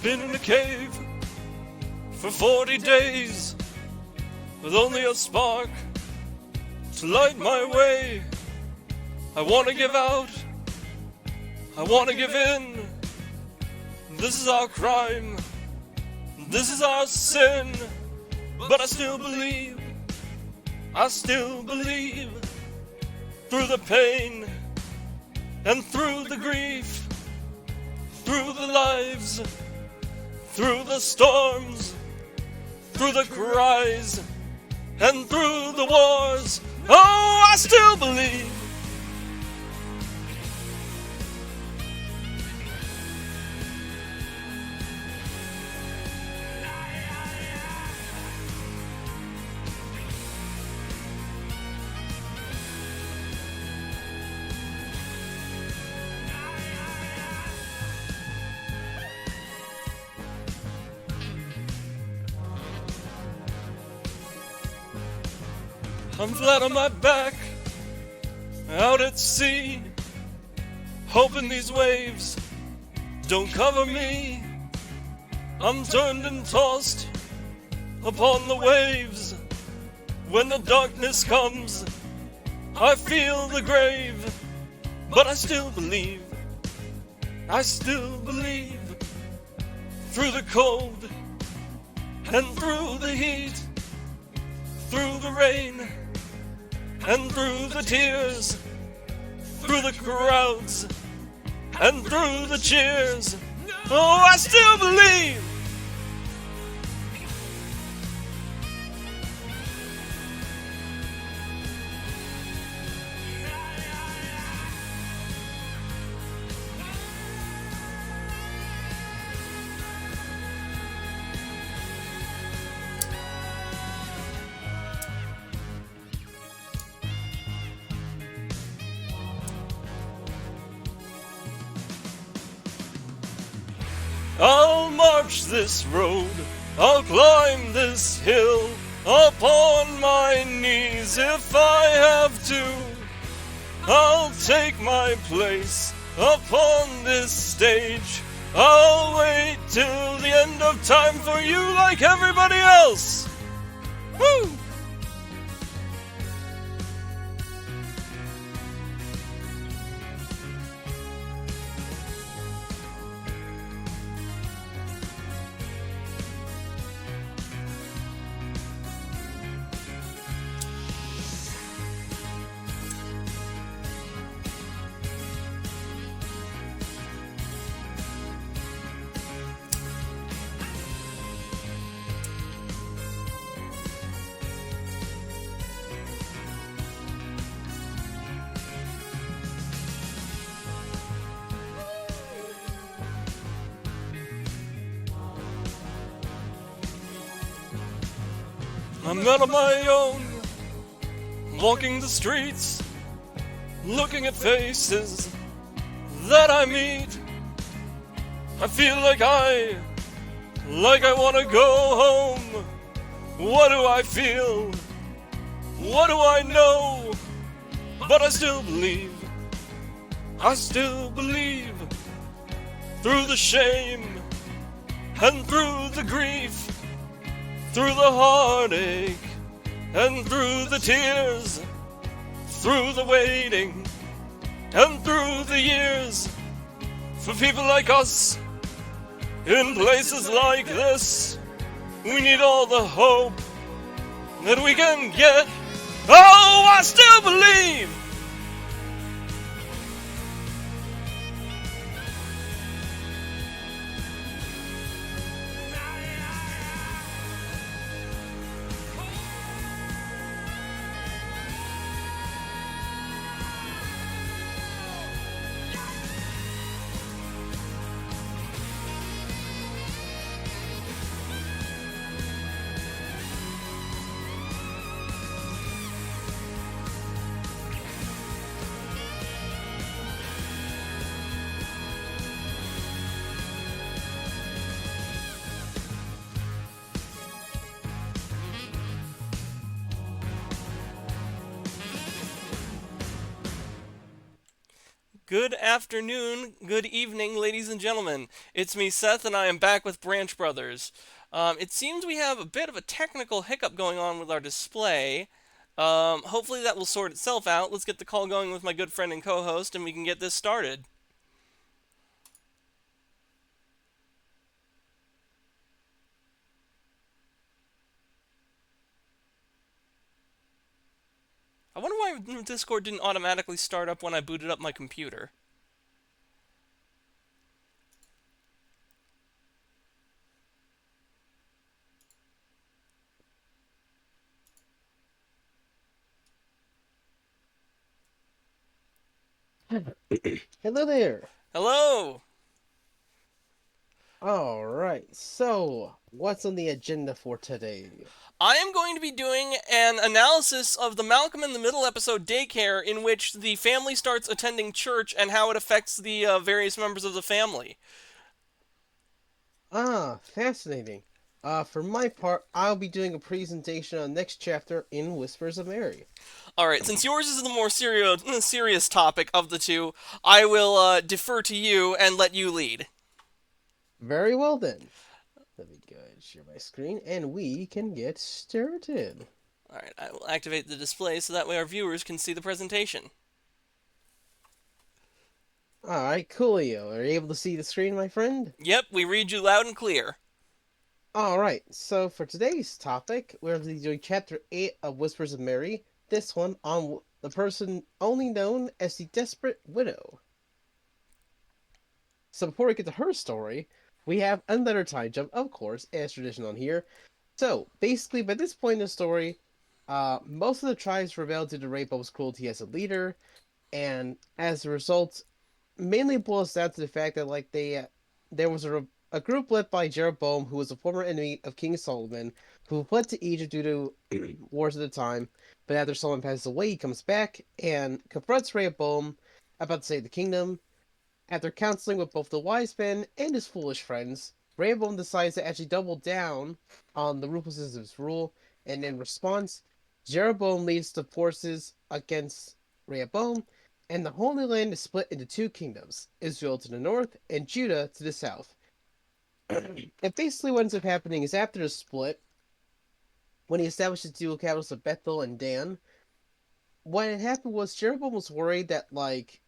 Been in a cave for 40 days with only a spark to light my way. I want to give out, I want to give in. This is our crime, this is our sin. But I still believe, through the pain and through the grief, through the lives, through the storms, through the cries, and through the wars. Oh, I still believe. I'm flat on my back, out at sea, hoping these waves don't cover me. I'm turned and tossed upon the waves. When the darkness comes, I feel the grave. But I still believe, through the cold and through the heat, through the rain and through the tears, through the crowds and through the cheers. Oh, I still believe. I'll march this road, I'll climb this hill, upon my knees if I have to. I'll take my place upon this stage. I'll wait till the end of time for you like everybody else. Woo! I'm not on my own, walking the streets, looking at faces that I meet. I feel like I want to go home. What do I feel? What do I know? But I still believe, through the shame and through the grief, through the heartache and through the tears, through the waiting and through the years. For people like us, in places like this, we need all the hope that we can get. Oh, I still believe. Good afternoon, good evening, ladies and gentlemen. It's me, Seth, and I am back with Branch Brothers. It seems we have a bit of a technical hiccup going on with our display. Hopefully that will sort itself out. Let's get the call going with my good friend and co-host, and we can get this started. I wonder why Discord didn't automatically start up when I booted up my computer. Hello there. Hello! All right. So, what's on the agenda for today? I am going to be doing an analysis of the Malcolm in the Middle episode Daycare, in which the family starts attending church and how it affects the various members of the family. Fascinating. For my part, I'll be doing a presentation on next chapter in Whispers of Mary. Alright, since yours is the more serious topic of the two, I will defer to you and let you lead. Very well then. Let me go ahead and share my screen, and we can get started. Alright, I will activate the display so that way our viewers can see the presentation. All right, coolio. Are you able to see the screen, my friend? Yep, we read you loud and clear. All right. So for today's topic, we're going to be doing chapter 8 of Whispers of Mary. This one on the person only known as the Desperate Widow. So before we get to her story, we have another time jump, of course, as tradition on here. So basically, by this point in the story, most of the tribes rebelled due to Rainbow's cruelty as a leader, and as a result, mainly boils down to the fact that there was a group led by Jeroboam, who was a former enemy of King Solomon, who fled to Egypt due to wars at the time. But after Solomon passes away, he comes back and confronts Rehoboam about to save the kingdom. After counseling with both the wise men and his foolish friends, Rehoboam decides to actually double down on the ruthlessness of his rule, and in response, Jeroboam leads the forces against Rehoboam, and the Holy Land is split into two kingdoms, Israel to the north and Judah to the south. And basically what ends up happening is after the split, when he established the dual capitals of Bethel and Dan, what had happened was Jeroboam was worried that,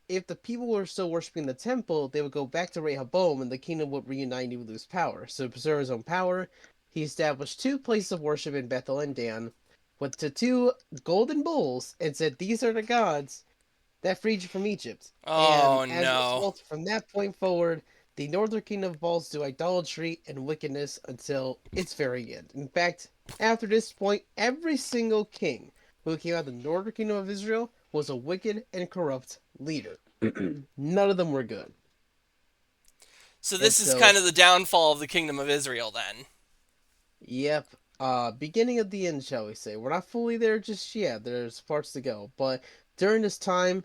if the people were still worshipping the temple, they would go back to Rehoboam and the kingdom would reunite and he would lose power. So to preserve his own power, he established two places of worship in Bethel and Dan, with the two golden bulls, and said, "These are the gods that freed you from Egypt." And Oh as a no. result, from that point forward, the northern kingdom falls to idolatry and wickedness until its very end. In fact, after this point, every single king who came out of the northern kingdom of Israel was a wicked and corrupt leader. None of them were good. So And this is so, kind of the downfall of the Kingdom of Israel then. yep, beginning of the end, shall we say. We're not fully there just yet. There's parts to go. But during this time,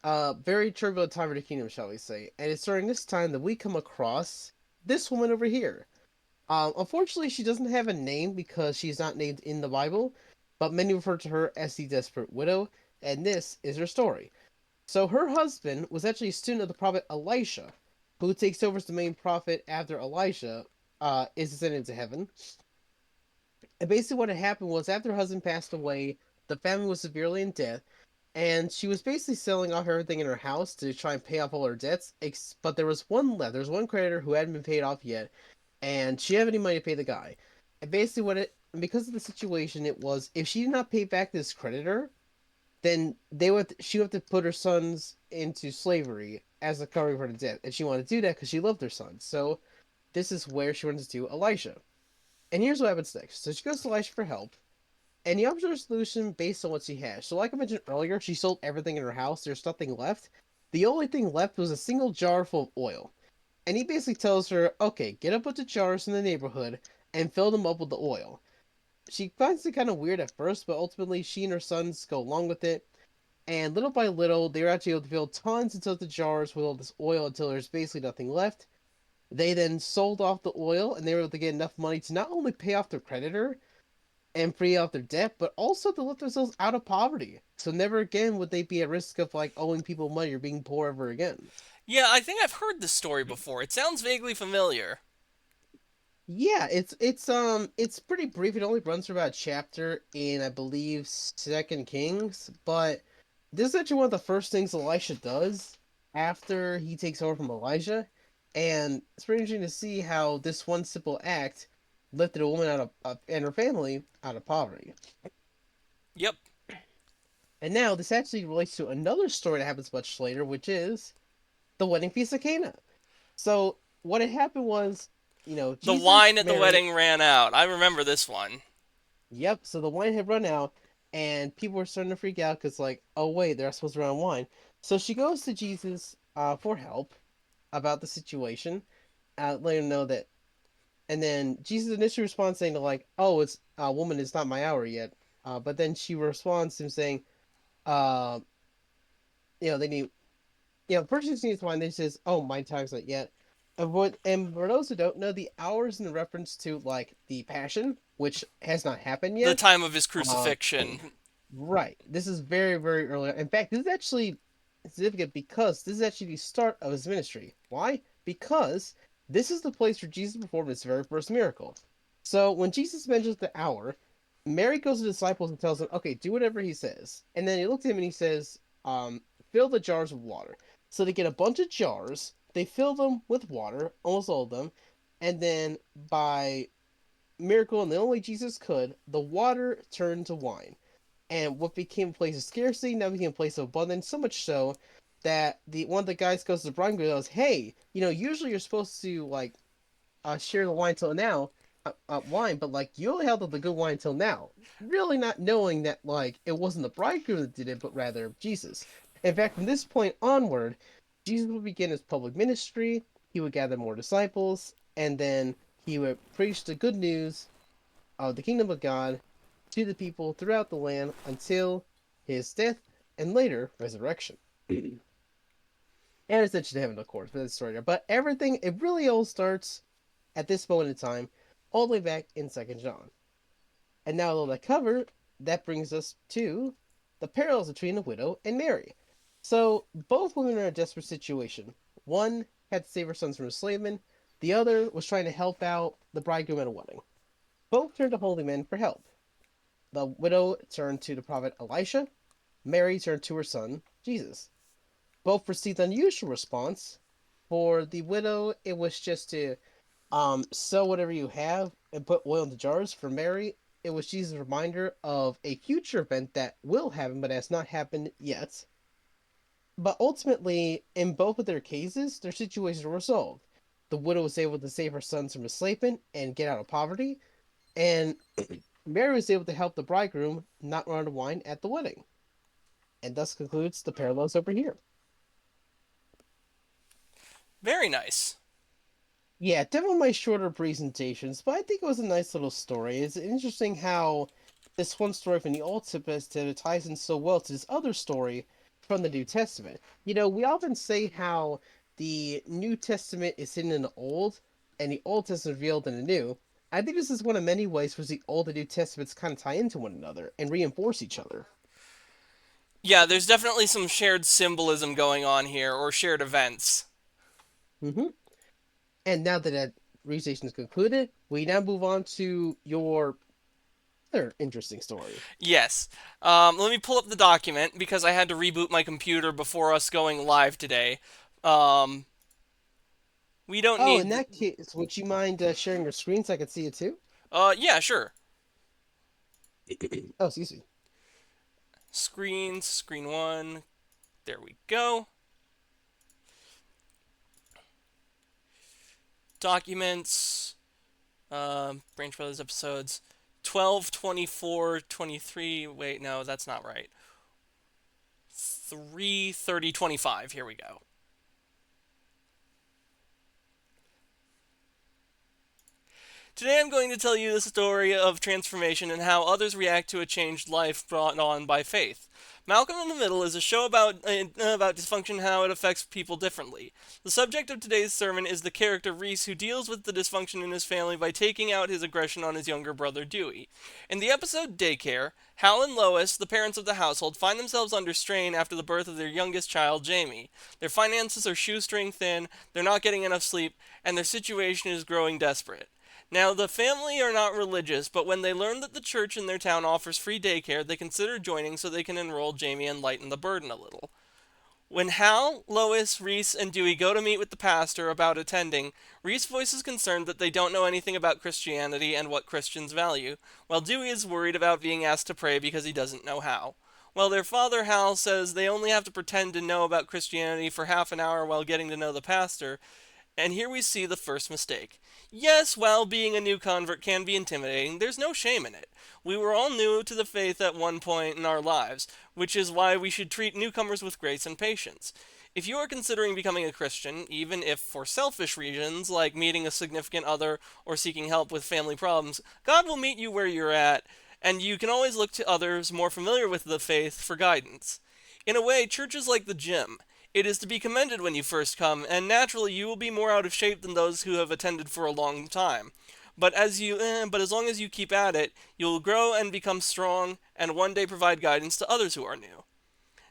very turbulent time for the kingdom, shall we say. And it's during this time that we come across this woman over here. Unfortunately, she doesn't have a name because she's not named in the Bible, but many refer to her as the Desperate Widow, and this is her story. So her husband was actually a student of the prophet Elisha, who takes over as the main prophet after Elisha is ascended into heaven. And basically what had happened was after her husband passed away, the family was severely in debt, and she was basically selling off everything in her house to try and pay off all her debts. But there was one left. There was one creditor who hadn't been paid off yet, and she didn't have any money to pay the guy. And basically, because of the situation, it was if she did not pay back this creditor, then she would have to put her sons into slavery as a covering for the debt, and she wanted to do that because she loved her sons. So this is where she runs into Elisha. And here's what happens next. So she goes to Elisha for help, and he offers her a solution based on what she has. So like I mentioned earlier, she sold everything in her house. There's nothing left. The only thing left was a single jar full of oil. And he basically tells her, okay, get a bunch of jars in the neighborhood and fill them up with the oil. She finds it kind of weird at first, but ultimately she and her sons go along with it. And little by little, they were actually able to fill tons and tons of jars with all this oil until there's basically nothing left. They then sold off the oil, and they were able to get enough money to not only pay off their creditor, and free off their debt, but also to lift themselves out of poverty. So never again would they be at risk of like owing people money or being poor ever again. Yeah, I think I've heard this story before. It sounds vaguely familiar. Yeah, it's pretty brief. It only runs for about a chapter in I believe Second Kings, but this is actually one of the first things Elisha does after he takes over from Elijah, and it's pretty interesting to see how this one simple act lifted a woman out of and her family out of poverty. Yep. And now this actually relates to another story that happens much later, which is the wedding feast of Cana. So what had happened was, The Jesus, wine at the Mary. wedding ran out. I remember this one. Yep. So the wine had run out, and people were starting to freak out because, like, oh wait, they're not supposed to run wine. So she goes to Jesus for help about the situation, letting him know that. And then Jesus initially responds saying to like, "Oh, it's woman, it's not my hour yet." But then she responds to him saying, uh, they need, first she needs wine. Then she says, "Oh, my time's not yet." And for those who don't know, the hours in reference to like the passion, which has not happened The yet. time of his Um, crucifixion. Right. This is very, very early. In fact, this is actually significant because this is actually the start of his ministry. Why? Because this is the place where Jesus performed his very first miracle. So when Jesus mentions the hour, Mary goes to the disciples and tells them, okay, do whatever he says. And then he looks at him and he says, fill the jars with water. So they get a bunch of jars, they fill them with water, almost all of them, and then by miracle, and the only Jesus could, the water turned to wine, and what became a place of scarcity now became a place of abundance. So much so that the one of the guys goes to the bridegroom and goes, "Hey, usually you're supposed to like share the wine till now, wine, but like you only held up the good wine till now." Really not knowing that like it wasn't the bridegroom that did it, but rather Jesus. In fact, from this point onward, Jesus would begin his public ministry. He would gather more disciples, and then he would preach the good news of the kingdom of God to the people throughout the land until his death and later resurrection. And ascension to heaven, of course, but that's the story there. But everything, it really all starts at this moment in time, all the way back in Second John. And now, all that covered, that brings us to the parallels between the widow and Mary. So, both women are in a desperate situation. One had to save her sons from enslavement, the other was trying to help out the bridegroom at a wedding. Both turned to holy men for help. The widow turned to the prophet Elisha. Mary turned to her son, Jesus. Both received unusual response. For the widow, it was just to sell whatever you have and put oil into jars. For Mary, it was Jesus' reminder of a future event that will happen but has not happened yet. But ultimately, in both of their cases, their situations were resolved. The widow was able to save her sons from enslavement and get out of poverty, and Mary was able to help the bridegroom not run out of wine at the wedding. And thus concludes the parallels over here. Very nice. Yeah, definitely my shorter presentations, but I think it was a nice little story. It's interesting how this one story from the Old Testament ties in so well to this other story from the New Testament. We often say how the New Testament is hidden in the Old, and the Old Testament is revealed in the New. I think this is one of many ways where the Old and New Testaments kind of tie into one another and reinforce each other. Yeah, there's definitely some shared symbolism going on here, or shared events. Mm-hmm. And now that that presentation is concluded, we now move on to your other interesting story. Yes. Let me pull up the document because I had to reboot my computer before us going live today. Um, we don't Oh, in need. that case, would you mind sharing your screen so I can see it too? Yeah, sure. Oh, excuse me. Screen one. There we go. Documents. Branch Brothers episodes. 12, 24, 23. Wait, no, that's not right. 3, 30, 25. Here we go. Today I'm going to tell you the story of transformation and how others react to a changed life brought on by faith. Malcolm in the Middle is a show about dysfunction and how it affects people differently. The subject of today's sermon is the character Reese, who deals with the dysfunction in his family by taking out his aggression on his younger brother Dewey. In the episode Daycare, Hal and Lois, the parents of the household, find themselves under strain after the birth of their youngest child, Jamie. Their finances are shoestring thin, they're not getting enough sleep, and their situation is growing desperate. Now, the family are not religious, but when they learn that the church in their town offers free daycare, they consider joining so they can enroll Jamie and lighten the burden a little. When Hal, Lois, Reese, and Dewey go to meet with the pastor about attending, Reese voices concern that they don't know anything about Christianity and what Christians value, while Dewey is worried about being asked to pray because he doesn't know how. While their father, Hal, says they only have to pretend to know about Christianity for half an hour while getting to know the pastor, and here we see the first mistake. Yes, while being a new convert can be intimidating, there's no shame in it. We were all new to the faith at one point in our lives, which is why we should treat newcomers with grace and patience. If you are considering becoming a Christian, even if for selfish reasons, like meeting a significant other or seeking help with family problems, God will meet you where you're at, and you can always look to others more familiar with the faith for guidance. In a way, church is like the gym. It is to be commended when you first come, and naturally you will be more out of shape than those who have attended for a long time. But as long as you keep at it, you will grow and become strong, and one day provide guidance to others who are new.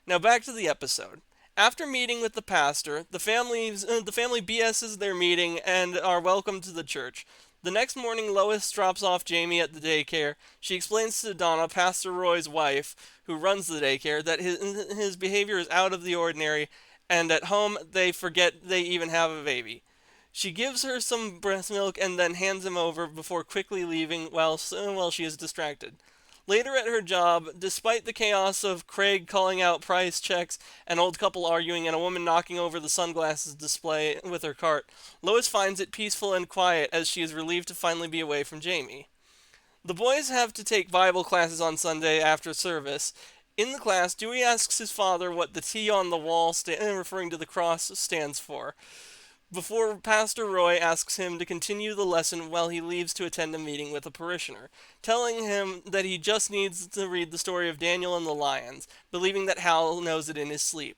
Now back to the episode. After meeting with the pastor, the family BS's their meeting and are welcomed to the church. The next morning, Lois drops off Jamie at the daycare. She explains to Donna, Pastor Roy's wife, who runs the daycare, that his behavior is out of the ordinary, and at home they forget they even have a baby. She gives her some breast milk and then hands him over before quickly leaving while she is distracted. Later at her job, despite the chaos of Craig calling out price checks, an old couple arguing, and a woman knocking over the sunglasses display with her cart, Lois finds it peaceful and quiet as she is relieved to finally be away from Jamie. The boys have to take Bible classes on Sunday after service. In the class, Dewey asks his father what the T on the wall, referring to the cross, stands for, before Pastor Roy asks him to continue the lesson while he leaves to attend a meeting with a parishioner, telling him that he just needs to read the story of Daniel and the lions, believing that Hal knows it in his sleep.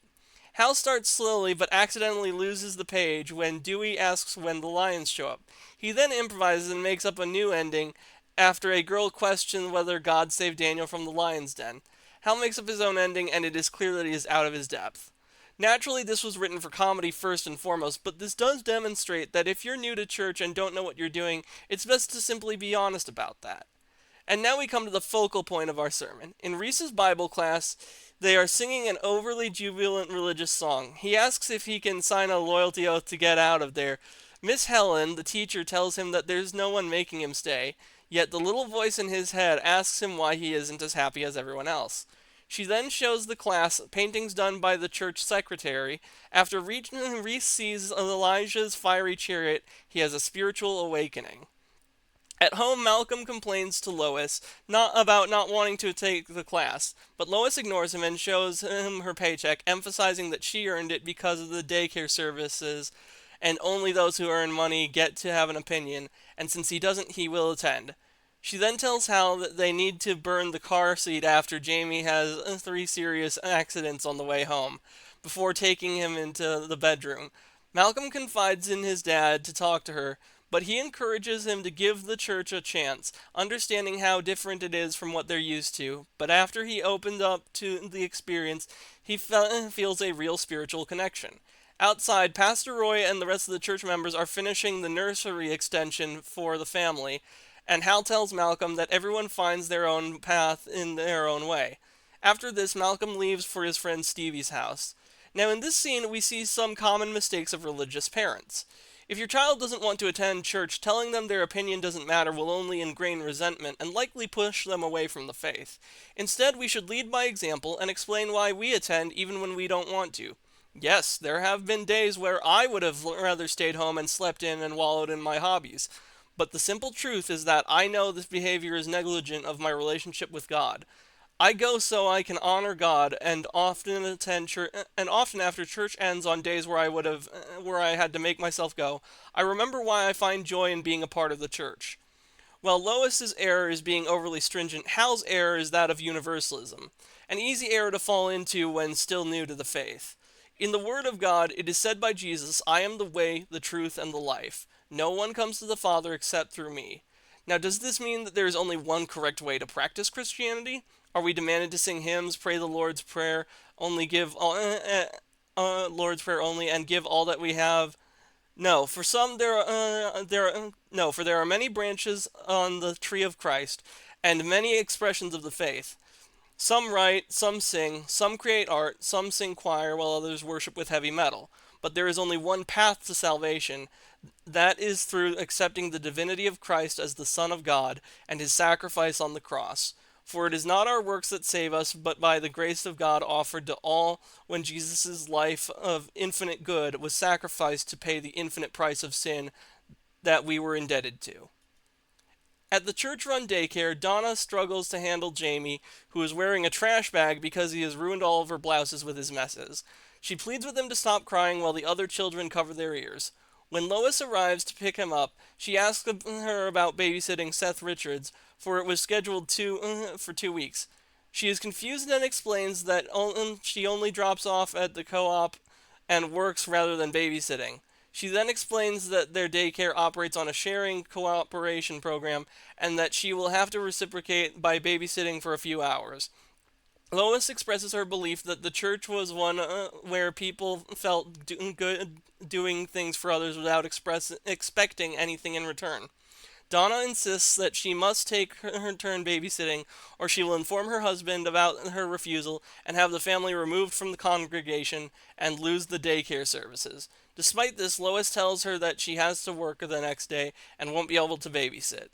Hal starts slowly but accidentally loses the page when Dewey asks when the lions show up. He then improvises and makes up a new ending after a girl questions whether God saved Daniel from the lion's den. Hal makes up his own ending, and it is clear that he is out of his depth. Naturally, this was written for comedy first and foremost, but this does demonstrate that if you're new to church and don't know what you're doing, it's best to simply be honest about that. And now we come to the focal point of our sermon. In Reese's Bible class, they are singing an overly jubilant religious song. He asks if he can sign a loyalty oath to get out of there. Miss Helen, the teacher, tells him that there's no one making him stay, yet the little voice in his head asks him why he isn't as happy as everyone else. She then shows the class paintings done by the church secretary. After Reese sees Elijah's fiery chariot, he has a spiritual awakening. At home, Malcolm complains to Lois about not wanting to take the class, but Lois ignores him and shows him her paycheck, emphasizing that she earned it because of the daycare services, and only those who earn money get to have an opinion, and since he doesn't, he will attend. She then tells Hal that they need to burn the car seat after Jamie has 3 serious accidents on the way home, before taking him into the bedroom. Malcolm confides in his dad to talk to her, but he encourages him to give the church a chance, understanding how different it is from what they're used to. But after he opened up to the experience, he feels a real spiritual connection. Outside, Pastor Roy and the rest of the church members are finishing the nursery extension for the family, and Hal tells Malcolm that everyone finds their own path in their own way. After this, Malcolm leaves for his friend Stevie's house. Now in this scene, we see some common mistakes of religious parents. If your child doesn't want to attend church, telling them their opinion doesn't matter will only ingrain resentment and likely push them away from the faith. Instead, we should lead by example and explain why we attend even when we don't want to. Yes, there have been days where I would have rather stayed home and slept in and wallowed in my hobbies. But the simple truth is that I know this behavior is negligent of my relationship with God. I go so I can honor God, and often attend church, and often after church ends on days where I had to make myself go, I remember why I find joy in being a part of the church. While Lois's error is being overly stringent, Hal's error is that of universalism, an easy error to fall into when still new to the faith. In the Word of God, it is said by Jesus, "I am the way, the truth, and the life. No one comes to the Father except through me." Now, does this mean that there is only one correct way to practice Christianity? Are we demanded to sing hymns, pray the Lord's Prayer, only give all, Lord's Prayer only, and give all that we have? No, for some no, for there are many branches on the tree of Christ, and many expressions of the faith. Some write, some sing, some create art, some sing choir, while others worship with heavy metal. But there is only one path to salvation. That is through accepting the divinity of Christ as the Son of God and his sacrifice on the cross. For it is not our works that save us, but by the grace of God offered to all when Jesus' life of infinite good was sacrificed to pay the infinite price of sin that we were indebted to. At the church-run daycare, Donna struggles to handle Jamie, who is wearing a trash bag because he has ruined all of her blouses with his messes. She pleads with him to stop crying while the other children cover their ears. When Lois arrives to pick him up, she asks her about babysitting Seth Richards, for it was scheduled for 2 weeks. She is confused and explains that she only drops off at the co-op and works rather than babysitting. She then explains that their daycare operates on a sharing cooperation program and that she will have to reciprocate by babysitting for a few hours. Lois expresses her belief that the church was one where people felt good doing things for others without expecting anything in return. Donna insists that she must take her turn babysitting, or she will inform her husband about her refusal and have the family removed from the congregation and lose the daycare services. Despite this, Lois tells her that she has to work the next day and won't be able to babysit.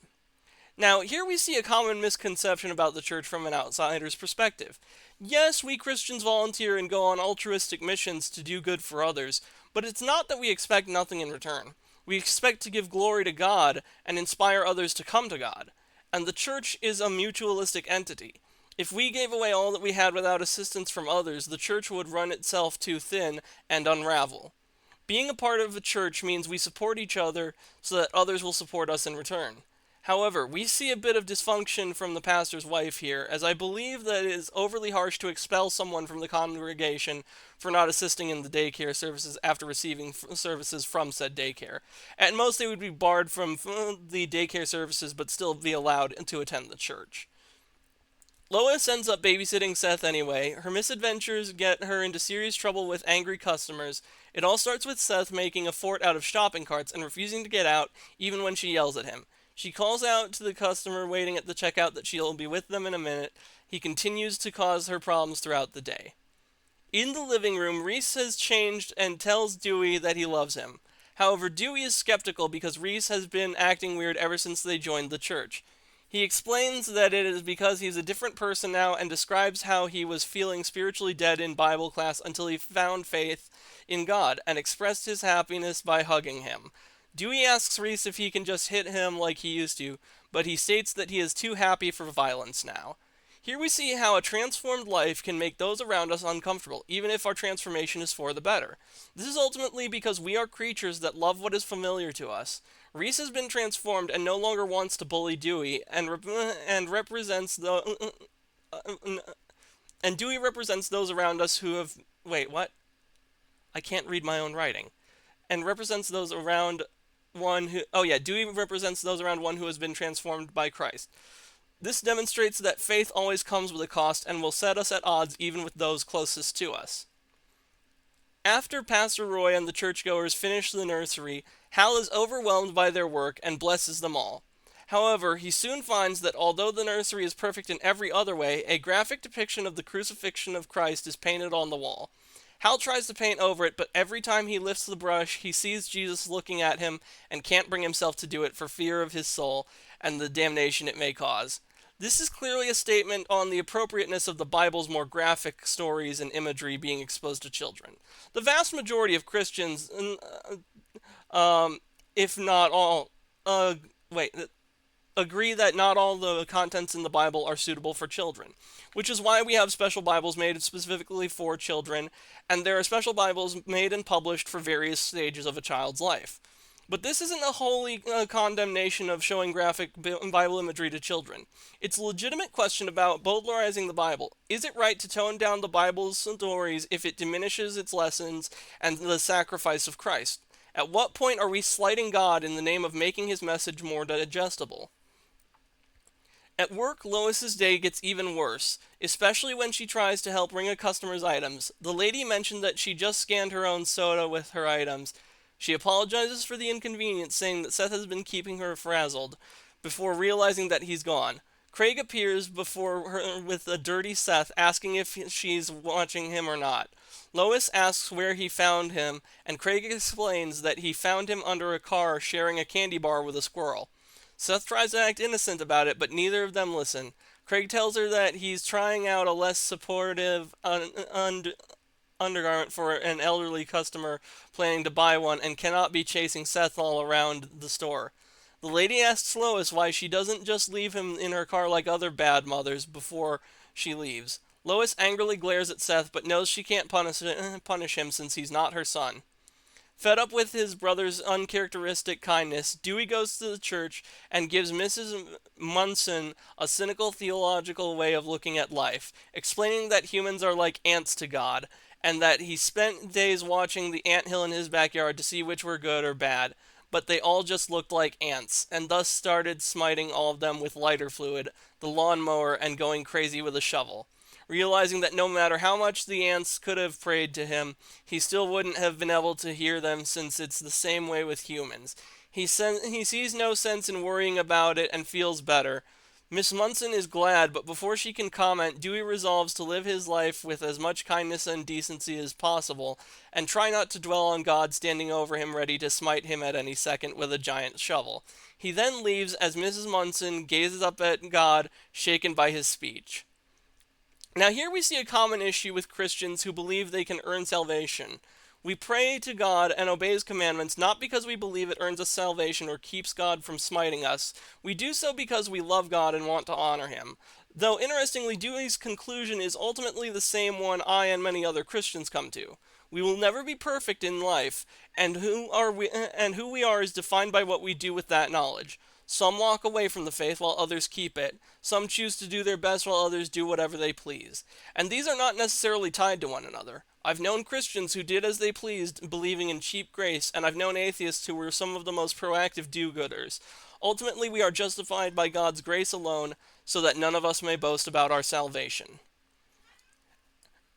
Now, here we see a common misconception about the church from an outsider's perspective. Yes, we Christians volunteer and go on altruistic missions to do good for others, but it's not that we expect nothing in return. We expect to give glory to God and inspire others to come to God. And the church is a mutualistic entity. If we gave away all that we had without assistance from others, the church would run itself too thin and unravel. Being a part of a church means we support each other so that others will support us in return. However, we see a bit of dysfunction from the pastor's wife here, as I believe that it is overly harsh to expel someone from the congregation for not assisting in the daycare services after receiving services from said daycare. At most, they would be barred from the daycare services but still be allowed to attend the church. Lois ends up babysitting Seth anyway. Her misadventures get her into serious trouble with angry customers. It all starts with Seth making a fort out of shopping carts and refusing to get out even when she yells at him. She calls out to the customer waiting at the checkout that she'll be with them in a minute. He continues to cause her problems throughout the day. In the living room, Reese has changed and tells Dewey that he loves him. However, Dewey is skeptical because Reese has been acting weird ever since they joined the church. He explains that it is because he's a different person now and describes how he was feeling spiritually dead in Bible class until he found faith in God and expressed his happiness by hugging him. Dewey asks Reese if he can just hit him like he used to, but he states that he is too happy for violence now. Here we see how a transformed life can make those around us uncomfortable, even if our transformation is for the better. This is ultimately because we are creatures that love what is familiar to us. Reese has been transformed and no longer wants to bully Dewey, and represents the and Dewey represents those around us who have I can't read my own writing. And represents those around Dewey represents those around one who has been transformed by Christ. This demonstrates that faith always comes with a cost and will set us at odds even with those closest to us. After Pastor Roy and the churchgoers finish the nursery, Hal is overwhelmed by their work and blesses them all. However, he soon finds that although the nursery is perfect in every other way, a graphic depiction of the crucifixion of Christ is painted on the wall. Hal tries to paint over it, but every time he lifts the brush, he sees Jesus looking at him and can't bring himself to do it for fear of his soul and the damnation it may cause. This is clearly a statement on the appropriateness of the Bible's more graphic stories and imagery being exposed to children. The vast majority of Christians, if not all, agree that not all the contents in the Bible are suitable for children, which is why we have special Bibles made specifically for children, and there are special Bibles made and published for various stages of a child's life. But this isn't a holy condemnation of showing graphic Bible imagery to children. It's a legitimate question about bowdlerizing the Bible. Is it right to tone down the Bible's stories if it diminishes its lessons and the sacrifice of Christ? At what point are we slighting God in the name of making his message more digestible? At work, Lois's day gets even worse, especially when she tries to help ring a customer's items. The lady mentioned that she just scanned her own soda with her items. She apologizes for the inconvenience, saying that Seth has been keeping her frazzled, before realizing that he's gone. Craig appears before her with a dirty Seth, asking if she's watching him or not. Lois asks where he found him, and Craig explains that he found him under a car sharing a candy bar with a squirrel. Seth tries to act innocent about it, but neither of them listen. Craig tells her that he's trying out a less supportive undergarment for an elderly customer planning to buy one and cannot be chasing Seth all around the store. The lady asks Lois why she doesn't just leave him in her car like other bad mothers before she leaves. Lois angrily glares at Seth but knows she can't punish him since he's not her son. Fed up with his brother's uncharacteristic kindness, Dewey goes to the church and gives Mrs. Munson a cynical theological way of looking at life, explaining that humans are like ants to God, and that he spent days watching the anthill in his backyard to see which were good or bad, but they all just looked like ants, and thus started smiting all of them with lighter fluid, the lawnmower, and going crazy with a shovel. Realizing that no matter how much the ants could have prayed to him, he still wouldn't have been able to hear them since it's the same way with humans. He sees no sense in worrying about it and feels better. Miss Munson is glad, but before she can comment, Dewey resolves to live his life with as much kindness and decency as possible, and try not to dwell on God standing over him ready to smite him at any second with a giant shovel. He then leaves as Mrs. Munson gazes up at God, shaken by his speech. Now, here we see a common issue with Christians who believe they can earn salvation. We pray to God and obey his commandments not because we believe it earns us salvation or keeps God from smiting us. We do so because we love God and want to honor him. Though, interestingly, Dewey's conclusion is ultimately the same one I and many other Christians come to. We will never be perfect in life, and who we are is defined by what we do with that knowledge. Some walk away from the faith while others keep it. Some choose to do their best while others do whatever they please. And these are not necessarily tied to one another. I've known Christians who did as they pleased, believing in cheap grace, and I've known atheists who were some of the most proactive do-gooders. Ultimately, we are justified by God's grace alone, so that none of us may boast about our salvation.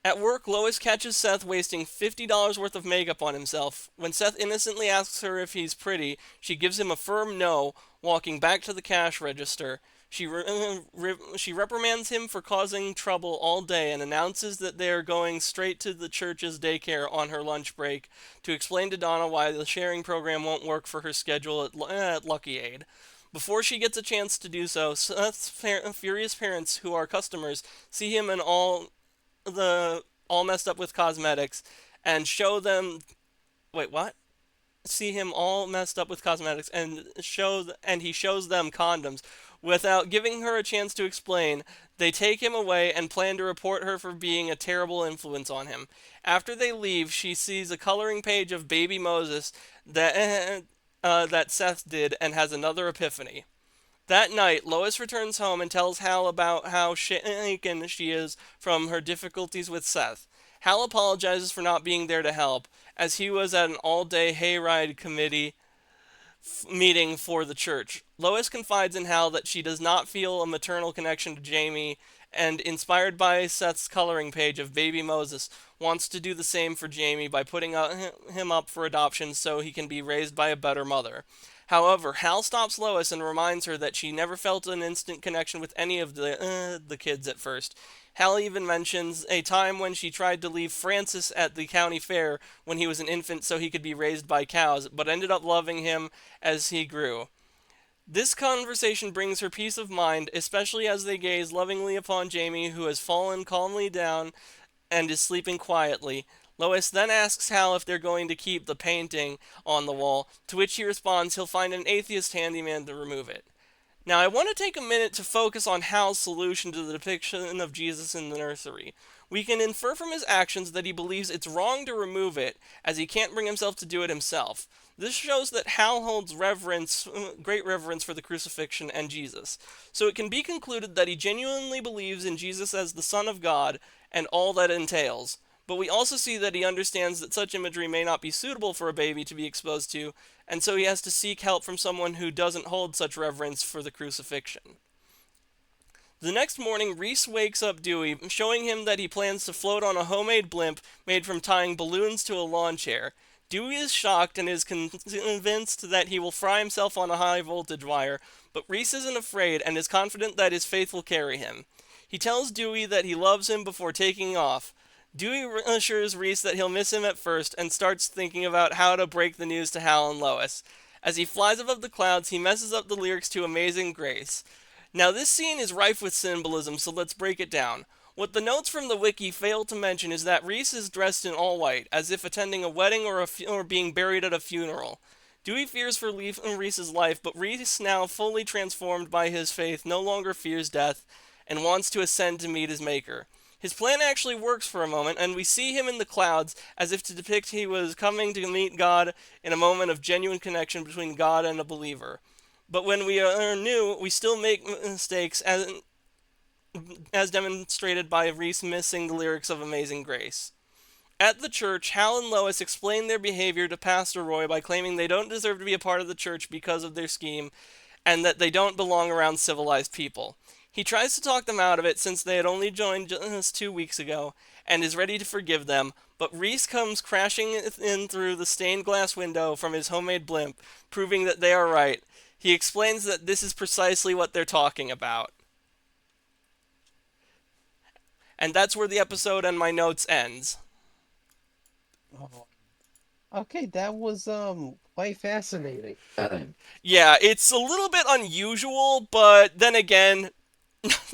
At work, Lois catches Seth wasting $50 worth of makeup on himself. When Seth innocently asks her if he's pretty, she gives him a firm no, walking back to the cash register. She reprimands him for causing trouble all day and announces that they are going straight to the church's daycare on her lunch break to explain to Donna why the sharing program won't work for her schedule at Lucky Aid. Before she gets a chance to do so, Seth's furious parents, who are customers, see him in all messed up with cosmetics and show them wait what see him all messed up with cosmetics and he shows them condoms without giving her a chance to explain. They take him away and plan to report her for being a terrible influence on him. After they leave, she sees a coloring page of baby Moses that Seth did and has another epiphany. That night, Lois returns home and tells Hal about how shaken she is from her difficulties with Seth. Hal apologizes for not being there to help, as he was at an all-day hayride committee meeting for the church. Lois confides in Hal that she does not feel a maternal connection to Jamie, and inspired by Seth's coloring page of baby Moses, wants to do the same for Jamie by putting him up for adoption so he can be raised by a better mother. However, Hal stops Lois and reminds her that she never felt an instant connection with any of the kids at first. Hal even mentions a time when she tried to leave Francis at the county fair when he was an infant so he could be raised by cows, but ended up loving him as he grew. This conversation brings her peace of mind, especially as they gaze lovingly upon Jamie, who has fallen calmly down and is sleeping quietly. Lois then asks Hal if they're going to keep the painting on the wall, to which he responds he'll find an atheist handyman to remove it. Now, I want to take a minute to focus on Hal's solution to the depiction of Jesus in the nursery. We can infer from his actions that he believes it's wrong to remove it, as he can't bring himself to do it himself. This shows that Hal holds great reverence for the crucifixion and Jesus. So it can be concluded that he genuinely believes in Jesus as the Son of God and all that entails. But we also see that he understands that such imagery may not be suitable for a baby to be exposed to, and so he has to seek help from someone who doesn't hold such reverence for the crucifixion. The next morning, Reese wakes up Dewey, showing him that he plans to float on a homemade blimp made from tying balloons to a lawn chair. Dewey is shocked and is convinced that he will fry himself on a high voltage wire, but Reese isn't afraid and is confident that his faith will carry him. He tells Dewey that he loves him before taking off. Dewey assures Reese that he'll miss him at first and starts thinking about how to break the news to Hal and Lois. As he flies above the clouds, he messes up the lyrics to Amazing Grace. Now, this scene is rife with symbolism, so let's break it down. What the notes from the wiki fail to mention is that Reese is dressed in all white, as if attending a wedding or being buried at a funeral. Dewey fears for Reese's life, but Reese, now fully transformed by his faith, no longer fears death and wants to ascend to meet his maker. His plan actually works for a moment, and we see him in the clouds as if to depict he was coming to meet God in a moment of genuine connection between God and a believer. But when we are new, we still make mistakes, as demonstrated by Reese missing the lyrics of Amazing Grace. At the church, Hal and Lois explain their behavior to Pastor Roy by claiming they don't deserve to be a part of the church because of their scheme, and that they don't belong around civilized people. He tries to talk them out of it since they had only joined just 2 weeks ago, and is ready to forgive them, but Reese comes crashing in through the stained glass window from his homemade blimp, proving that they are right. He explains that this is precisely what they're talking about. And that's where the episode and my notes ends. Oh, okay, that was quite fascinating. Yeah, it's a little bit unusual, but then again,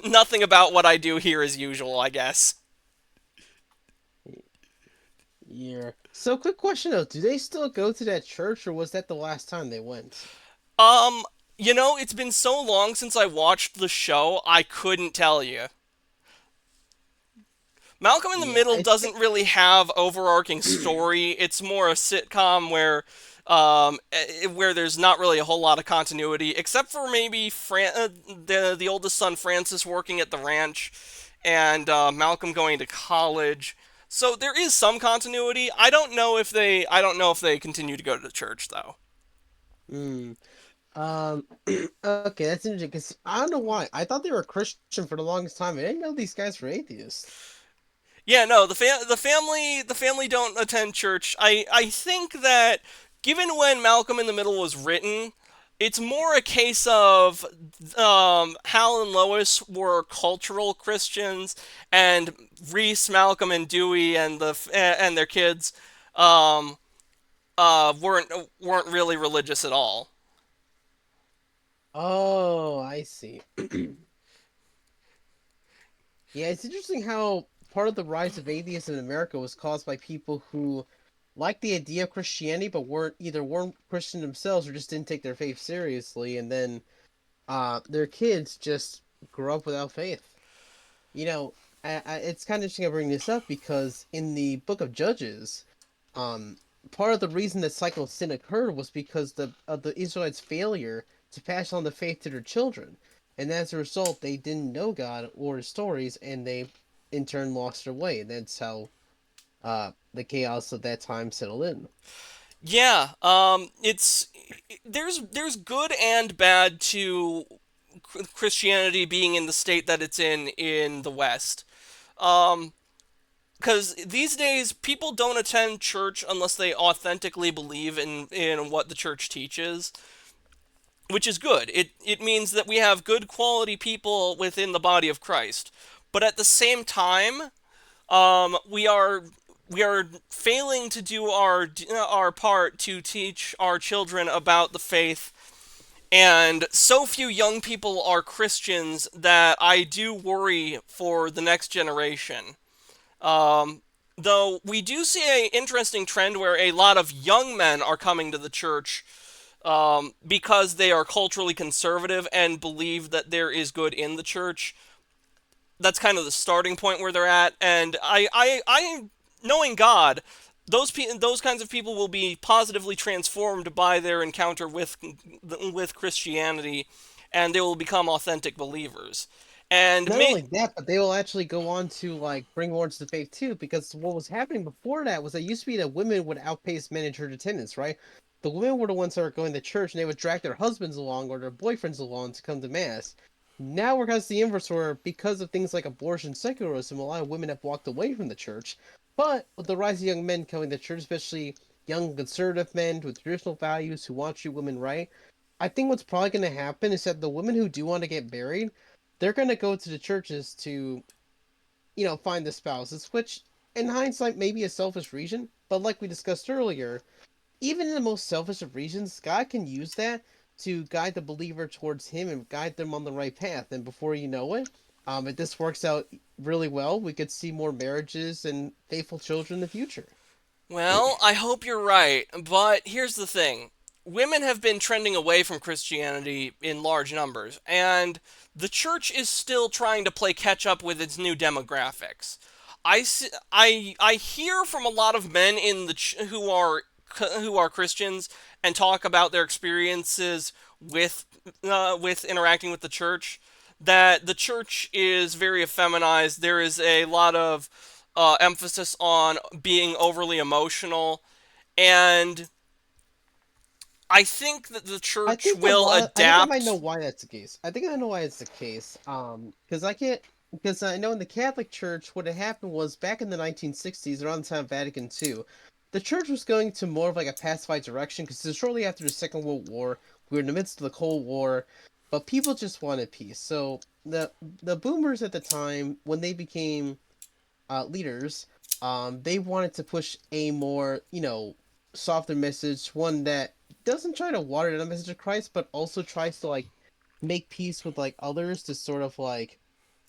nothing about what I do here is usual, I guess. Yeah. So, quick question though: do they still go to that church, or was that the last time they went? Um, it's been so long since I watched the show, I couldn't tell you. Malcolm in the Yeah, Middle I doesn't think. really have overarching story. It's more a sitcom where there's not really a whole lot of continuity, except for maybe the oldest son Francis working at the ranch, and Malcolm going to college. So there is some continuity. I don't know if they continue to go to the church though. Hmm. Okay, that's interesting because I don't know why. I thought they were Christian for the longest time. I didn't know these guys were atheists. Yeah, no, the family don't attend church. I think that given when Malcolm in the Middle was written, it's more a case of Hal and Lois were cultural Christians, and Reese, Malcolm, and Dewey and their kids um, weren't really religious at all. Oh, I see. Yeah, it's interesting how part of the rise of atheism in America was caused by people who liked the idea of Christianity but weren't Christian themselves or just didn't take their faith seriously, and then their kids just grew up without faith. You know, it's kind of interesting I bring this up because in the Book of Judges, um, part of the reason that cycle of sin occurred was because of the Israelites' failure to pass on the faith to their children, and as a result, they didn't know God or His stories, and they in turn lost their way. And that's how the chaos of that time settled in. Yeah, it's there's good and bad to Christianity being in the state that it's in the West. Um, because these days people don't attend church unless they authentically believe in what the church teaches, which is good. It means that we have good quality people within the body of Christ. But at the same time, we are failing to do our part to teach our children about the faith, and so few young people are Christians that I do worry for the next generation. Um, though we do see a interesting trend where a lot of young men are coming to the church because they are culturally conservative and believe that there is good in the church. That's kind of the starting point where they're at. And knowing God, those kinds of people will be positively transformed by their encounter with Christianity, and they will become authentic believers. And Not only that, but they will actually go on to like bring more to the faith too, because what was happening before that was it used to be that women would outpace men in church attendance, right? The women were the ones that were going to church, and they would drag their husbands along or their boyfriends along to come to mass. Now we're going to see the inverse, where because of things like abortion, secularism, a lot of women have walked away from the church. But with the rise of young men coming to church, especially young conservative men with traditional values who want to treat women right, I think what's probably going to happen is that the women who do want to get married, they're going to go to the churches to, find the spouses, which in hindsight may be a selfish reason, but like we discussed earlier, even in the most selfish of reasons, God can use that to guide the believer towards Him and guide them on the right path. And before you know it, if this works out really well, we could see more marriages and faithful children in the future. well, I hope you're right, but here's the thing. Women have been trending away from Christianity in large numbers, and the church is still trying to play catch up with its new demographics. I hear from a lot of men who are Christians and talk about their experiences with interacting with the church, that the church is very effeminized. There is a lot of emphasis on being overly emotional, and I think that the I church think a will lot. I think I might know adapt. why that's the case. I think I know why it's the case. Because I can't. Because I know in the Catholic Church, what had happened was back in the 1960s, around the time of Vatican II, the church was going to more of like a pacified direction. Because shortly after the Second World War, we were in the midst of the Cold War, but people just wanted peace. So the boomers at the time, when they became leaders, they wanted to push a more, softer message, one that doesn't try to water down the message of Christ, but also tries to like make peace with like others to sort of like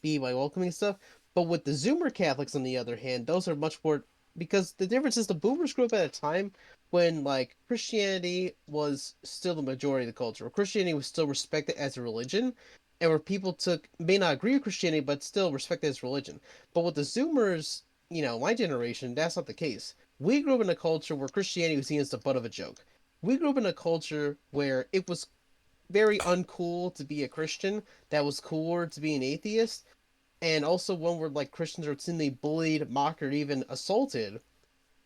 be like welcoming stuff. But with the Zoomer Catholics, on the other hand, those are much more, because the difference is the Boomers grew up at a time when like Christianity was still the majority of the culture, where Christianity was still respected as a religion, and where people took may not agree with Christianity but still respect it as religion. But with the Zoomers, my generation, that's not the case. We grew up in a culture where Christianity was seen as the butt of a joke. We grew up in a culture where it was very uncool to be a Christian. That was cooler to be an atheist, and also one where like Christians are routinely bullied, mocked, or even assaulted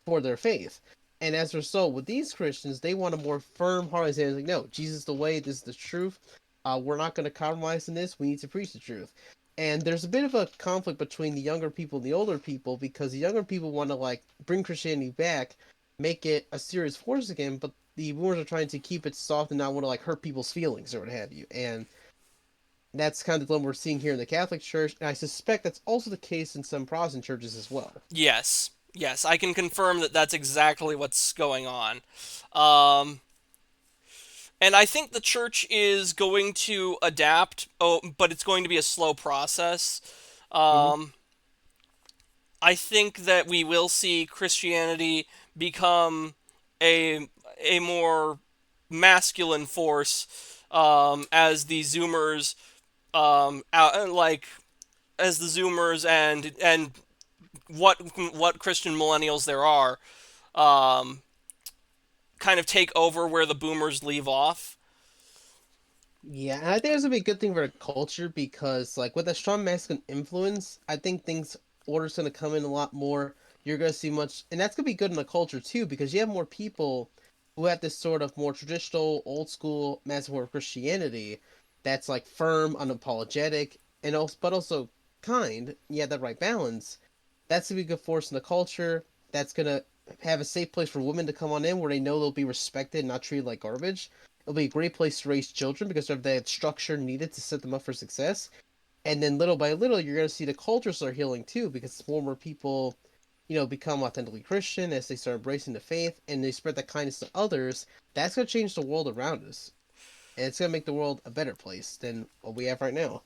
for their faith. And as a result, with these Christians, they want a more firm heart. Saying like, no, Jesus is the way, this is the truth. We're not going to compromise in this. We need to preach the truth. And there's a bit of a conflict between the younger people and the older people, because the younger people want to like bring Christianity back, make it a serious force again, but the boomers are trying to keep it soft and not want to like hurt people's feelings or what have you. And that's kind of the dilemma we're seeing here in the Catholic Church, and I suspect that's also the case in some Protestant churches as well. Yes, yes, I can confirm that that's exactly what's going on. Um, and I think the church is going to adapt, but it's going to be a slow process. Hmm. Um, I think that we will see Christianity become a more masculine force as the Zoomers like as the Zoomers and what Christian millennials there are um, kind of take over where the Boomers leave off. Yeah, and I think it's gonna be a good thing for the culture, because, like, with a strong masculine influence, I think things order's gonna come in a lot more. You're gonna see much, and that's gonna be good in the culture too, because you have more people who have this sort of more traditional, old school message of Christianity that's like firm, unapologetic, and also but also kind. Yeah, that right balance. That's gonna be a good force in the culture. That's gonna have a safe place for women to come on in, where they know they'll be respected and not treated like garbage. It'll be a great place to raise children because of that structure needed to set them up for success. And then little by little, you're going to see the cultures are healing too, because more and more people, become authentically Christian as they start embracing the faith and they spread that kindness to others. That's going to change the world around us. And it's going to make the world a better place than what we have right now.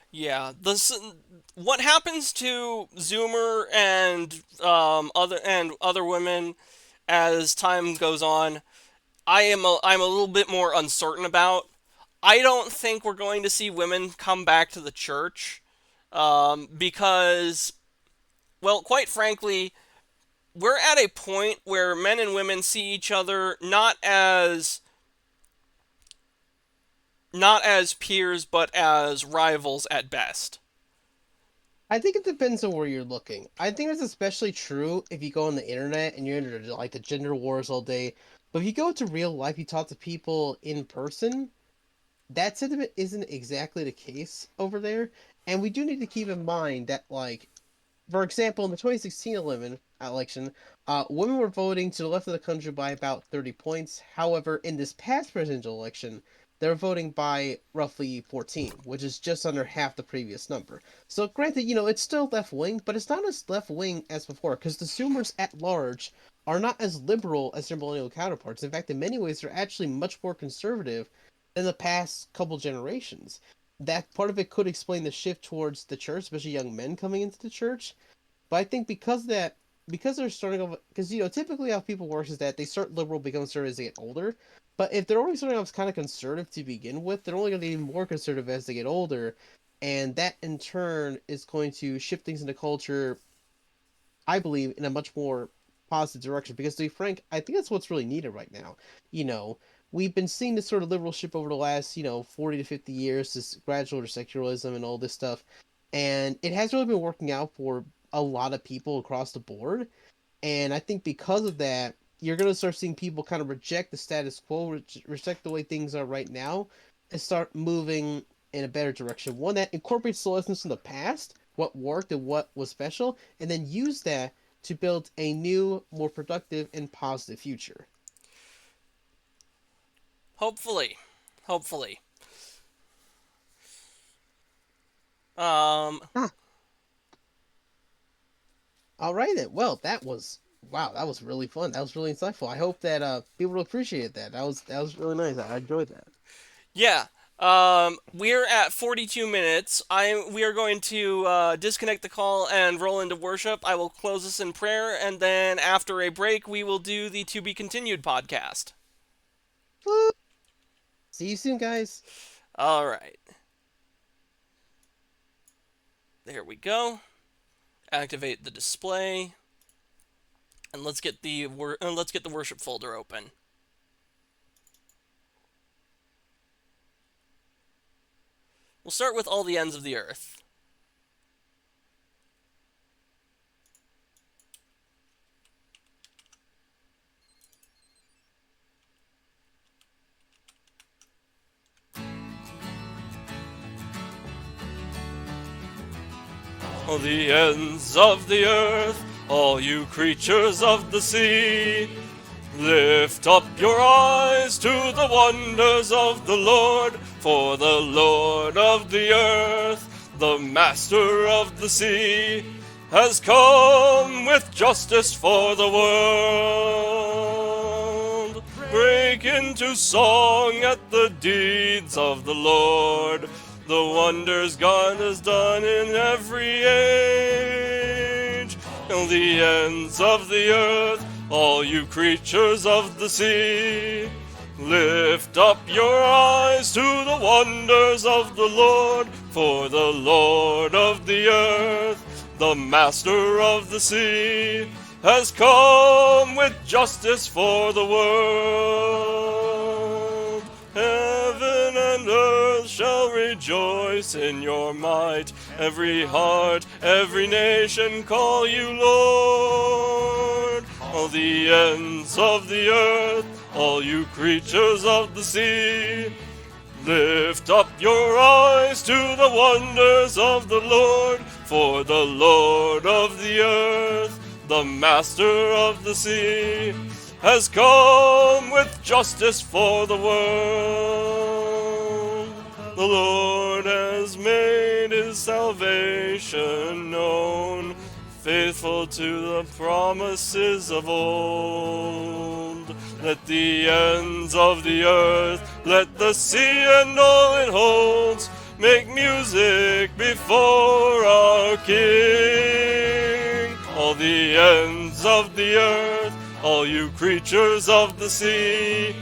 Yeah, what happens to Zoomer and other women as time goes on. I'm a little bit more uncertain about. I don't think we're going to see women come back to the church, because, well, quite frankly, we're at a point where men and women see each other not as peers, but as rivals at best. I think it depends on where you're looking. I think it's especially true if you go on the internet and you're into like the gender wars all day. But if you go to real life, you talk to people in person, that sentiment isn't exactly the case over there. And we do need to keep in mind that, like, for example, in the 2016 election, women were voting to the left of the country by about 30 points. However, in this past presidential election, they were voting by roughly 14, which is just under half the previous number. So, granted, it's still left wing, but it's not as left wing as before, because the Zoomers at large are not as liberal as their millennial counterparts. In fact, in many ways, they're actually much more conservative than the past couple generations. That part of it could explain the shift towards the church, especially young men coming into the church. But I think because they're starting off, because typically how people work is that they start liberal, become conservative as they get older. But if they're already starting off kind of conservative to begin with, they're only going to be more conservative as they get older, and that in turn is going to shift things in the culture, I believe, in a much more positive direction. Because to be frank, I think that's what's really needed right now. You know, we've been seeing this sort of liberalship over the last 40 to 50 years, this gradual secularism and all this stuff, and it has really been working out for a lot of people across the board. And I think because of that, you're going to start seeing people kind of reject the status quo, reject the way things are right now, and start moving in a better direction. One that incorporates the lessons from the past, what worked and what was special, and then use that to build a new, more productive and positive future. Hopefully. Hopefully. Um, Huh. All right then. Well, wow, that was really fun. That was really insightful. I hope that people appreciated that. That was really nice. I enjoyed that. yeah. We're at 42 minutes. We are going to disconnect the call and roll into worship. I will close us in prayer, and then after a break, we will do the To Be Continued podcast. Woo! See you soon, guys. All right. There we go. Activate the display, and let's get the worship folder open. We'll start with All the Ends of the Earth. All the ends of the earth, all you creatures of the sea, lift up your eyes to the wonders of the Lord, for the Lord of the earth, the Master of the sea, has come with justice for the world. Break into song at the deeds of the Lord, the wonders God has done in every age. Till the ends of the earth, all you creatures of the sea, lift up your eyes to the wonders of the Lord, for the Lord of the earth, the Master of the sea, has come with justice for the world. Heaven and earth shall rejoice in your might. Every heart, every nation call you Lord. All the ends of the earth, all you creatures of the sea, lift up your eyes to the wonders of the Lord, for the Lord of the earth, the Master of the sea, has come with justice for the world. The Lord has made his salvation known, faithful to the promises of old. Let the ends of the earth, let the sea and all it holds, make music before our King. All the ends of the earth, all you creatures of the sea,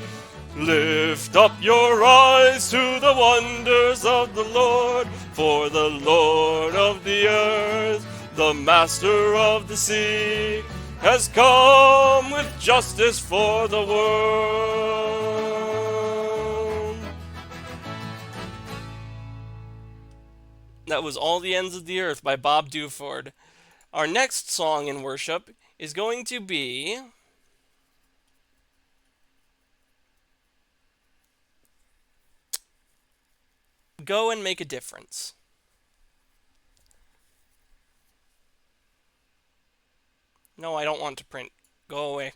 Lift up your eyes to the wonders of the Lord, for the Lord of the earth, the master of the sea, has come with justice for the world. That was All the Ends of the Earth by Bob Duford. Our next song in worship is going to be Go and Make a Difference. No, I don't want to print. Go away.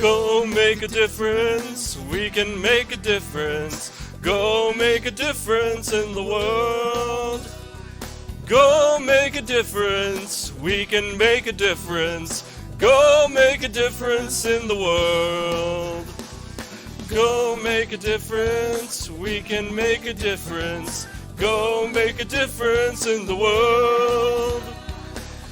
Go make a difference, we can make a difference. Go make a difference in the world. Go make a difference, we can make a difference. Go make a difference in the world. Go make a difference, we can make a difference. Go make a difference in the world.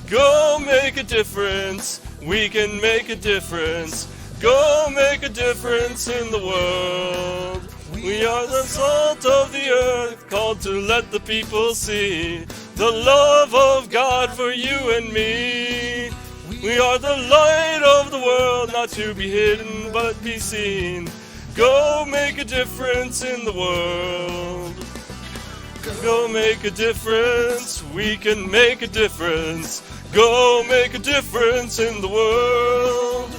Go make a difference, we can make a difference. Go make a difference in the world. We are the salt of the earth, called to let the people see the love of God for you and me. We are the light of the world, not to be hidden but be seen. Go make a difference in the world. Go make a difference, we can make a difference. Go make a difference in the world.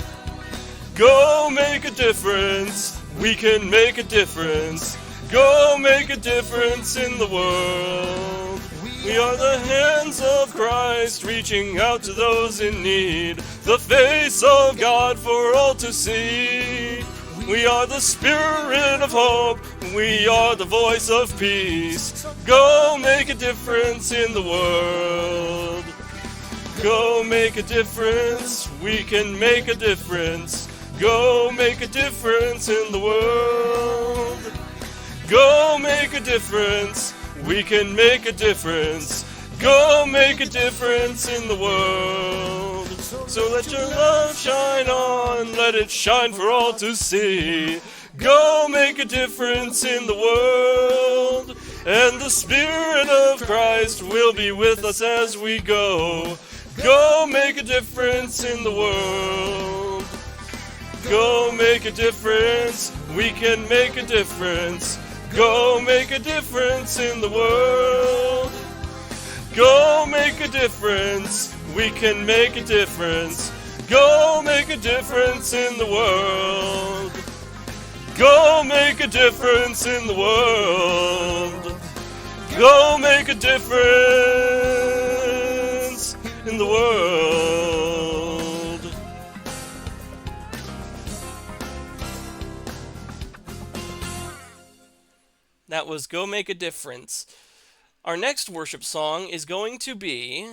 Go make a difference, we can make a difference. Go make a difference in the world. We are the hands of Christ, reaching out to those in need, the face of God for all to see. We are the spirit of hope, we are the voice of peace. Go make a difference in the world. Go make a difference, we can make a difference. Go make a difference in the world. Go make a difference, we can make a difference. Go make a difference in the world. So let your love shine on, let it shine for all to see. Go make a difference in the world, and the Spirit of Christ will be with us as we go. Go make a difference in the world. Go make a difference, we can make a difference. Go make a difference in the world. Go make a difference, we can make a difference. Go make a difference in the world. Go make a difference in the world. Go make a difference in the world. That was Go Make a Difference. Our next worship song is going to be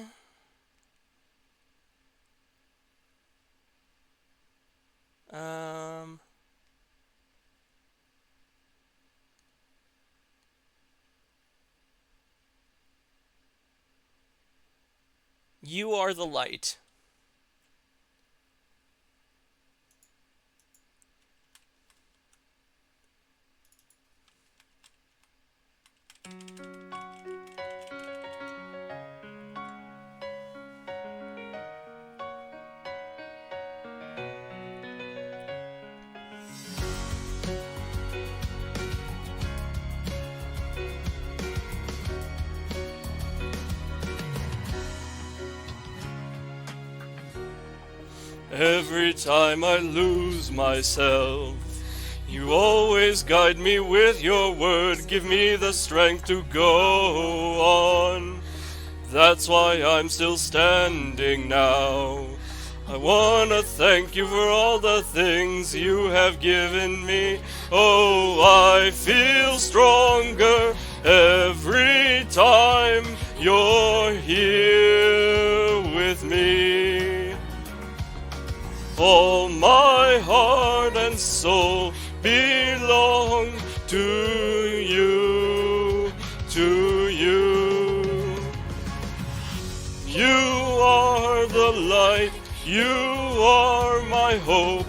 You Are the Light. Every time I lose myself, you always guide me with your word. Give me the strength to go on. That's why I'm still standing now. I wanna thank you for all the things you have given me. Oh, I feel stronger every time you're here with me. All my heart and soul belong to you, to you. You are the light, you are my hope.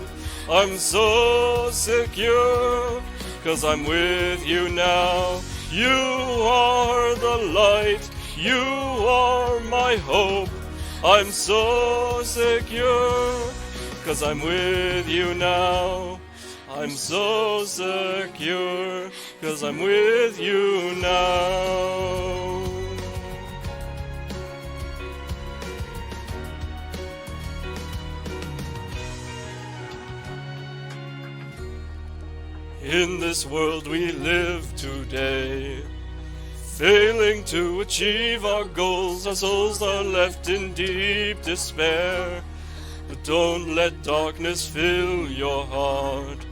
I'm so secure, 'cause I'm with you now. You are the light, you are my hope. I'm so secure, 'cause I'm with you now. I'm so secure, 'cause I'm with you now. In this world we live today, failing to achieve our goals, our souls are left in deep despair. But don't let darkness fill your heart,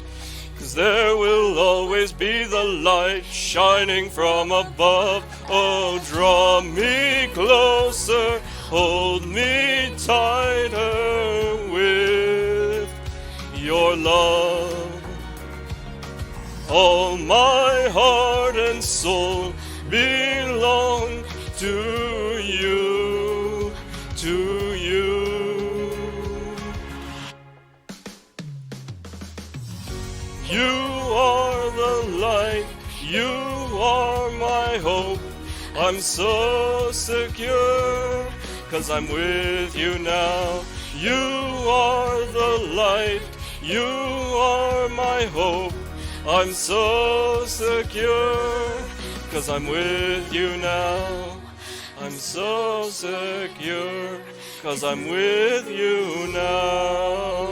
'cause there will always be the light shining from above. Oh, draw me closer, hold me tighter with your love. All my heart and soul belong to you, to you. You are the light, you are my hope. I'm so secure, 'cause I'm with you now. You are the light, you are my hope. I'm so secure, 'cause I'm with you now. I'm so secure, 'cause I'm with you now.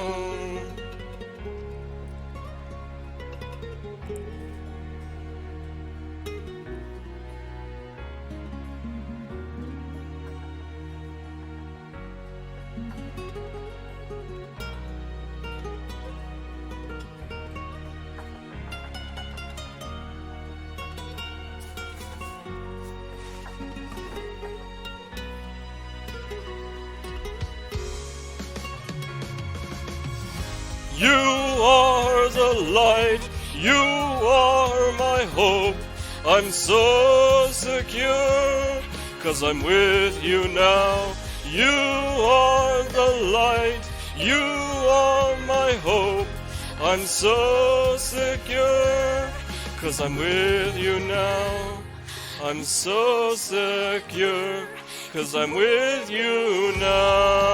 You are the light, you are my hope. I'm so secure, 'cause I'm with you now. You are the light, you are my hope. I'm so secure, 'cause I'm with you now. I'm so secure, 'cause I'm with you now.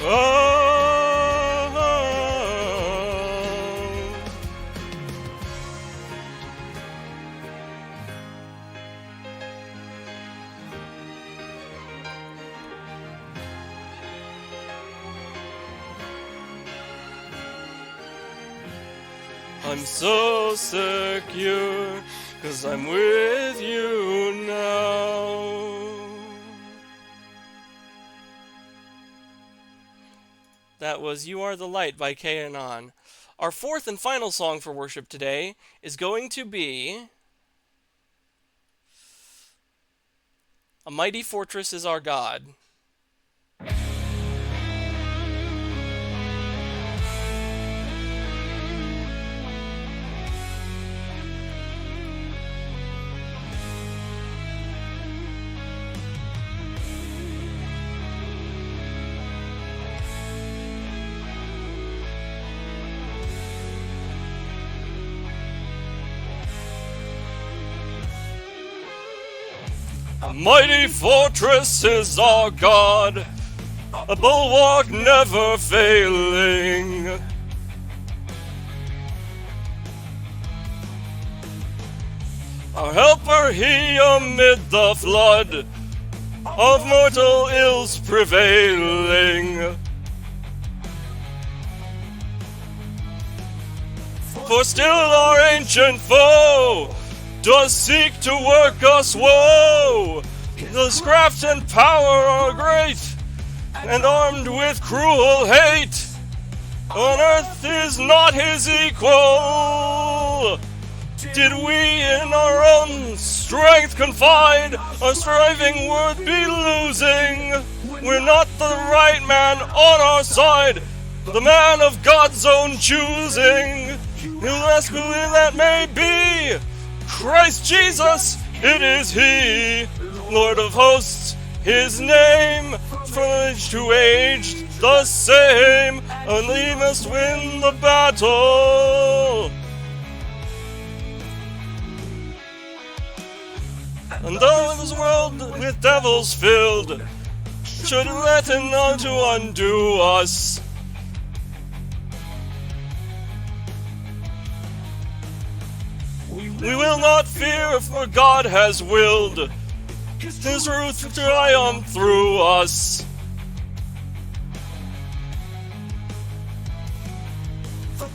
Oh. I'm so secure, 'cause I'm with you now. That was You Are the Light by K-Anon. Our fourth and final song for worship today is going to be A Mighty Fortress is Our God. A mighty fortress is our God, a bulwark never failing. Our helper he amid the flood of mortal ills prevailing. For still our ancient foe does seek to work us woe, His craft and power are great, and armed with cruel hate. On earth is not his equal. Did we in our own strength confide, our striving would be losing. We're not the right man on our side, the man of God's own choosing. Who ask who that may be? Christ Jesus, it is He, Lord of hosts, His name, from age to age the same. Only must win the battle. And though this world with devils filled should let none to undo us, we will not fear, for God has willed His truth to triumph through us.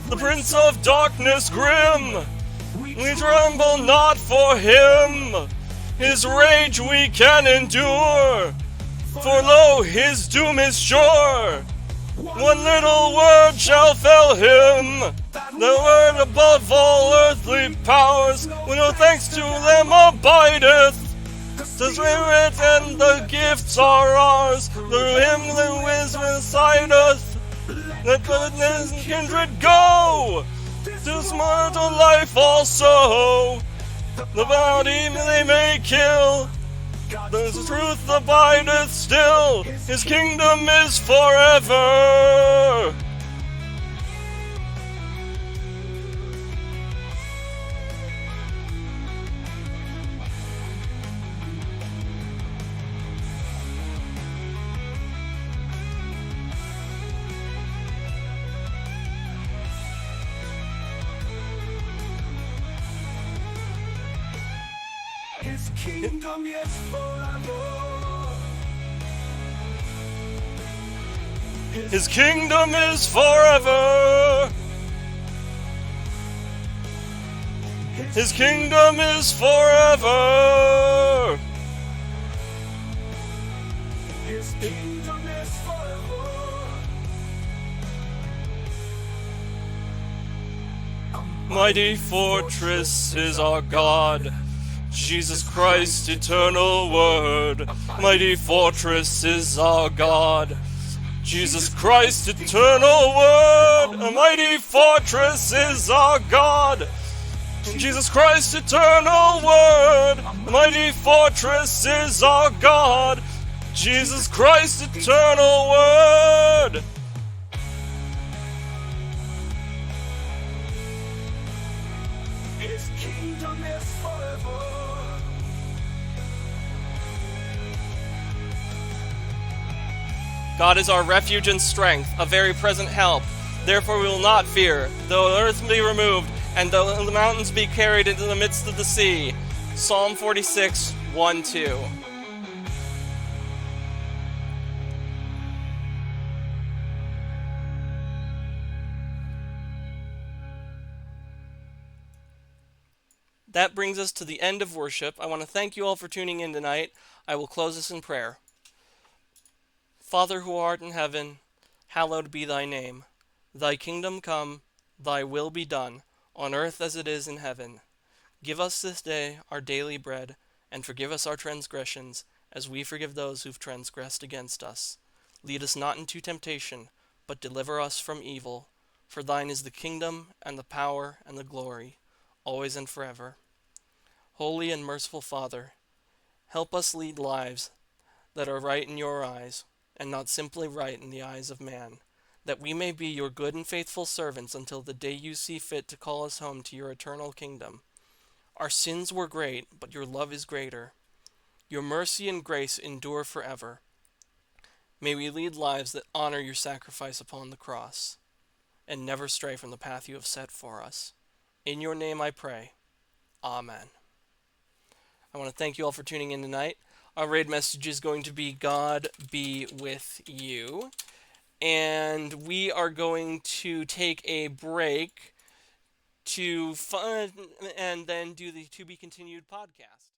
The Prince of Darkness grim, we tremble not for him. His rage we can endure, for lo, his doom is sure. One little word shall fell him, the word above all earthly powers, when no thanks to them abideth. The Spirit and the gifts are ours, through him that is beside us. Let goodness and kindred go, this mortal life also. The body they may kill, the truth abideth still. His kingdom is forever. His kingdom is forever. His kingdom is forever. His kingdom is forever. His kingdom is forever. Mighty fortress is our God, Jesus Christ, eternal word. Mighty fortress is our God, Jesus Christ, eternal word. A mighty fortress is our God, Jesus Christ, eternal word. A mighty fortress is our God, Jesus Christ, eternal word. His kingdom is forever. God is our refuge and strength, a very present help. Therefore we will not fear, though the earth be removed, and though the mountains be carried into the midst of the sea. Psalm 46, 1-2. That brings us to the end of worship. I want to thank you all for tuning in tonight. I will close this in prayer. Father who art in heaven, hallowed be thy name. Thy kingdom come, thy will be done, on earth as it is in heaven. Give us this day our daily bread, and forgive us our transgressions, as we forgive those who've transgressed against us. Lead us not into temptation, but deliver us from evil. For thine is the kingdom, and the power, and the glory, always and forever. Holy and merciful Father, help us lead lives that are right in your eyes, and not simply right in the eyes of man, that we may be your good and faithful servants until the day you see fit to call us home to your eternal kingdom. Our sins were great, but your love is greater. Your mercy and grace endure forever. May we lead lives that honor your sacrifice upon the cross, and never stray from the path you have set for us. In your name I pray. Amen. I want to thank you all for tuning in tonight. Our raid message is going to be God be with you. And we are going to take a break to and then do the To Be Continued podcast.